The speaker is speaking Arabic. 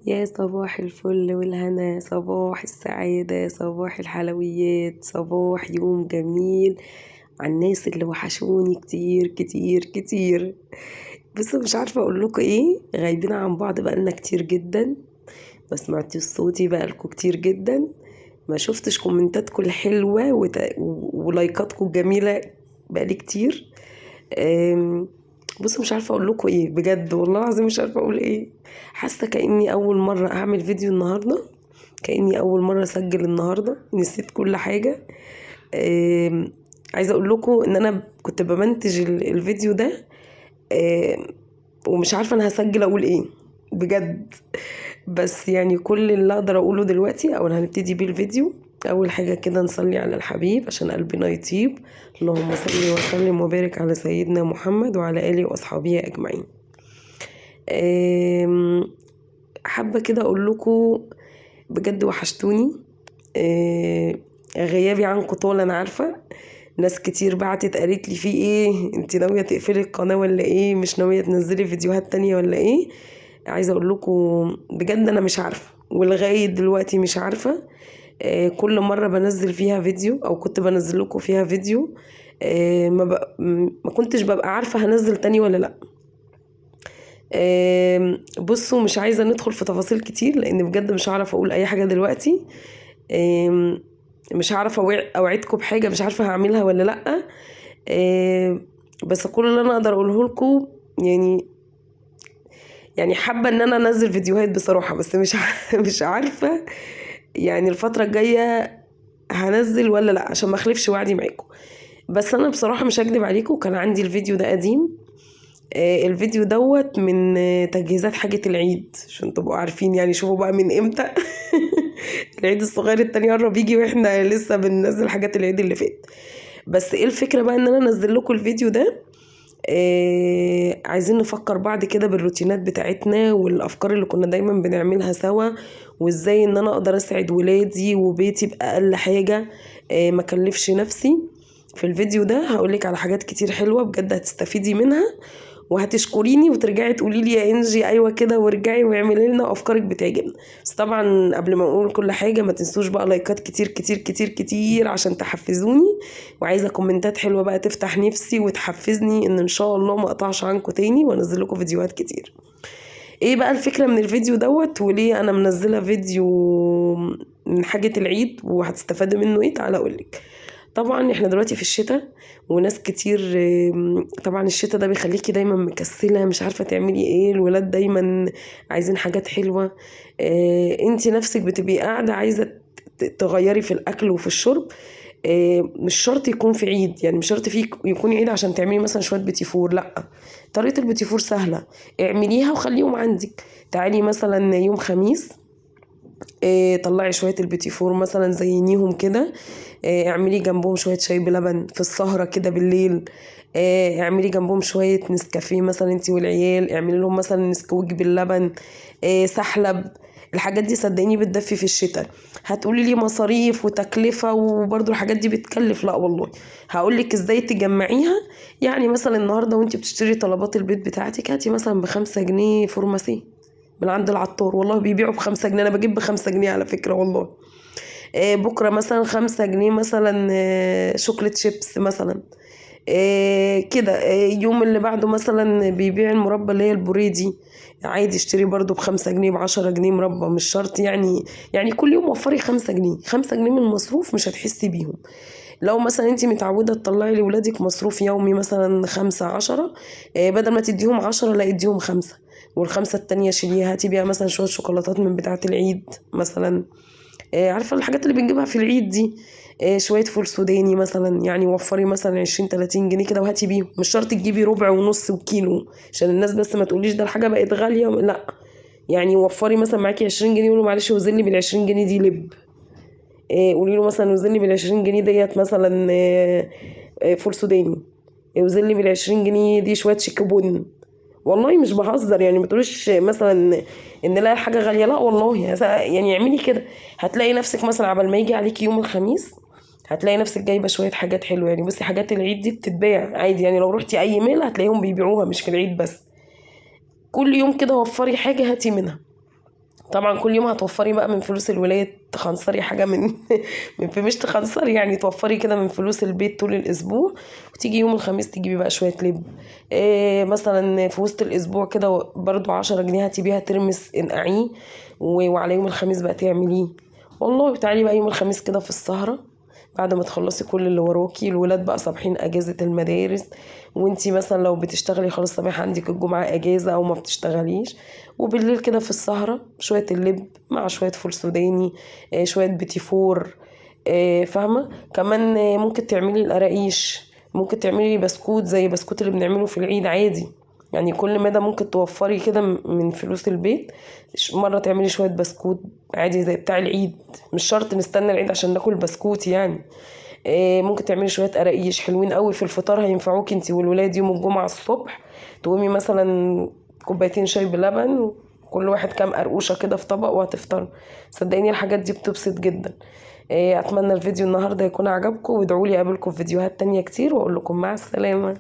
يا صباح الفل والهنا، صباح السعادة، صباح الحلويات، صباح يوم جميل على الناس اللي وحشوني كتير كتير كتير. بس مش عارفة اقول لكم ايه، غايبين عن بعض بقالنا كتير جدا. ما سمعتوش صوتي بقالكم كتير جدا. ما شفتش كومنتاتكم الحلوة ولايكاتكم الجميلة بقالي كتير. بص، مش عارفه اقول لكم ايه بجد، والله العظيم مش عارفه اقول ايه. حاسه كاني اول مره اعمل فيديو النهارده، كاني اول مره اسجل النهارده، نسيت كل حاجه. آم، عايزه اقول لكم ان انا كنت بمنتج الفيديو ده. آم، ومش عارفه انا هسجل اقول ايه بجد. بس يعني كل اللي اقدر اقوله دلوقتي، او هنبتدي بيه الفيديو. اول حاجه كده نصلي على الحبيب عشان قلبنا يطيب. اللهم صل وسلم وبارك على سيدنا محمد وعلى اله واصحابه اجمعين. آم، حابه كده اقول لكم بجد وحشتوني. غيابي عنكم طول، انا عارفه. ناس كتير بعتت قالت لي في ايه، انت ناويه تقفلي القناه ولا ايه؟ مش ناويه تنزلي فيديوهات تانية ولا ايه؟ عايزه اقول لكم بجد انا مش عارفه، ولغايه دلوقتي مش عارفه. كل مره بنزل فيها فيديو او كنت بنزل لكم فيها فيديو، ما كنتش ببقى عارفه هنزل تاني ولا لا. بصوا، مش عايزه ندخل في تفاصيل كتير لان بجد مش هعرف اقول اي حاجه دلوقتي. آم، مش هعرف اوعدكم بحاجه مش عارفه هعملها ولا لا. بس كل اللي انا اقدر اقوله لكم، يعني حابه ان انا انزل فيديوهات بصراحه، بس مش عارفه. يعني الفتره الجايه هنزل ولا لا عشان ما اخلفش وعدي معاكم. بس انا بصراحه مش هكدب عليكم، كان عندي الفيديو ده قديم. الفيديو دوت من تجهيزات حاجة العيد، عشان تبقوا عارفين يعني. شوفوا بقى من امتى. العيد الصغير التاني قرب يجي واحنا لسه بننزل حاجات العيد اللي فات. بس ايه الفكرة بقى ان انا انزل لكم الفيديو ده؟ عايزين نفكر بعض كده بالروتينات بتاعتنا والافكار اللي كنا دايما بنعملها سوا، وازاي ان انا اقدر اسعد ولادي وبيتي باقل حاجة. ما كلفش نفسي. في الفيديو ده هقولك على حاجات كتير حلوة بجد هتستفيدي منها، وهتشكريني وترجعي تقولي لي يا انجي ايوه كده، وارجعي واعملي لنا افكارك بتعجبنا. بس طبعا قبل ما اقول كل حاجه، ما تنسوش بقى لايكات كتير كتير كتير كتير عشان تحفزوني. وعايزه كومنتات حلوه بقى تفتح نفسي وتحفزني ان شاء الله ما اقطعش عنكم تاني وانزل لكم فيديوهات كتير. ايه بقى الفكره من الفيديو دوت، وليه انا منزله فيديو من حاجه العيد وهتستفادوا منه ايه؟ تعالى اقولك. طبعا احنا دلوقتي في الشتاء، وناس كتير طبعا الشتاء ده بيخليكي دايما مكسلة، مش عارفة تعملي ايه. الولاد دايما عايزين حاجات حلوة. انتي نفسك بتبقي قاعدة عايزة تغيري في الاكل وفي الشرب. مش شرط يكون في عيد، يعني مش شرط فيه يكون عيد عشان تعملي مثلا شوية بيتي فور، لا. طريقة البيتي فور سهلة، اعمليها وخليهم عندك. تعالي مثلا يوم خميس، طلعي شوية البيتي فور مثلا زينيهم كده. اعملي جنبهم شوية شاي بلبن في السهرة كده بالليل. اعملي جنبهم شوية نسكافيه مثلا انتي والعيال، اعملي لهم مثلا نسكويك باللبن. سحلب. الحاجات دي صدقيني بتدفي في الشتاء. هتقولي لي مصاريف وتكلفة وبرضو الحاجات دي بتكلف، لا والله. هقولك ازاي تجمعيها. يعني مثلا النهاردة وانتي بتشتري طلبات البيت بتاعتك، هاتي مثلا ب5 جنيه فورماسي من عند العطار، والله بيبيعوا ب5 جنيه، انا بجيب ب5 جنيه على فكرة والله. بكرة مثلا 5 جنيه مثلا شوكليت شيبس مثلا. كده. يوم اللي بعده مثلا بيبيع المربى اللي هي البوريدي، عادي اشتري برضو ب5 جنيه ب10 جنيه مربى، مش شرط يعني. يعني كل يوم وفري 5 جنيه، 5 جنيه من المصروف مش هتحسي بيهم. لو مثلا انت متعودة تطلعي لولادك مصروف يومي مثلا 5 10، بدل ما تديهم 10 لا اديهم 5. والخمسة التانية شيليها، هاتي بيها مثلا شوية شوكولاتات من بتاعة العيد مثلا. عارفة الحاجات اللي بنجيبها في العيد دي. شوية فول سوداني مثلا، يعني وفري مثلا 20 30 جنيه كده وهاتي بيهم، مش شرط تجيبي ربع ونص وكيلو عشان الناس بس ما تقوليش ده الحاجة بقت غالية، لا. يعني وفري مثلا معاكي 20 جنيه، قولوا معلش وزني بال20 جنيه دي لب. قولي له مثلا وزني بال20 جنيه ديت مثلا فول سوداني. وزني بال20 جنيه دي شوية شيكابون. والله مش بهزر، يعني ما تقوليش مثلا ان لا الحاجه غاليه، لا والله. يعني اعملي كده. هتلاقي نفسك مثلا عبال ما يجي عليكي يوم الخميس، هتلاقي نفسك جايبه شويه حاجات حلوه. يعني بصي، حاجات العيد دي بتتباع عادي، يعني لو رحتي اي ميل هتلاقيهم بيبيعوها، مش في العيد بس. كل يوم كده وفري حاجه هاتي منها. طبعا كل يوم هتوفري بقى من فلوس الولاد، تخنصري حاجة مش تخنصري يعني، توفري كده من فلوس البيت طول الأسبوع، وتيجي يوم الخميس تجيبي بقى شوية لب. مثلا في وسط الأسبوع كده برضو 10 جنيه هاتي بيها ترمس انقعيه، وعلى يوم الخميس بقى تعمليه. والله تعالي بقى يوم الخميس كده في السهرة، بعد ما تخلصي كل اللي وراكي، الولاد بقى صابحين اجازة المدارس، وانتي مثلا لو بتشتغلي خلاص صباح عندك الجمعة اجازة او ما بتشتغليش، وبالليل كده في السهرة شوية اللب مع شوية فول سوداني، شوية بيتي فور، فاهمة كمان. ممكن تعملي القراقيش، ممكن تعملي بسكوت زي بسكوت اللي بنعمله في العيد عادي. يعني كل مدى ممكن توفري كده من فلوس البيت، مرة تعملي شوية بسكوت عادي زي بتاع العيد، مش شرط نستنى العيد عشان ناكل بسكوت يعني. ممكن تعملي شوية قراقيش حلوين قوي في الفطار، هينفعوك انتي والولاد يوم الجمعة الصبح. تقومي مثلا كوبايتين شاي بلبن، كل واحد كام قرقوشة كده في طبق وهتفطر. صدقيني الحاجات دي بتبسط جدا. اتمنى الفيديو النهاردة يكون عجبكم، وادعولي اقابلكم في فيديوهات تانية كتير، واقول لكم مع السلامة.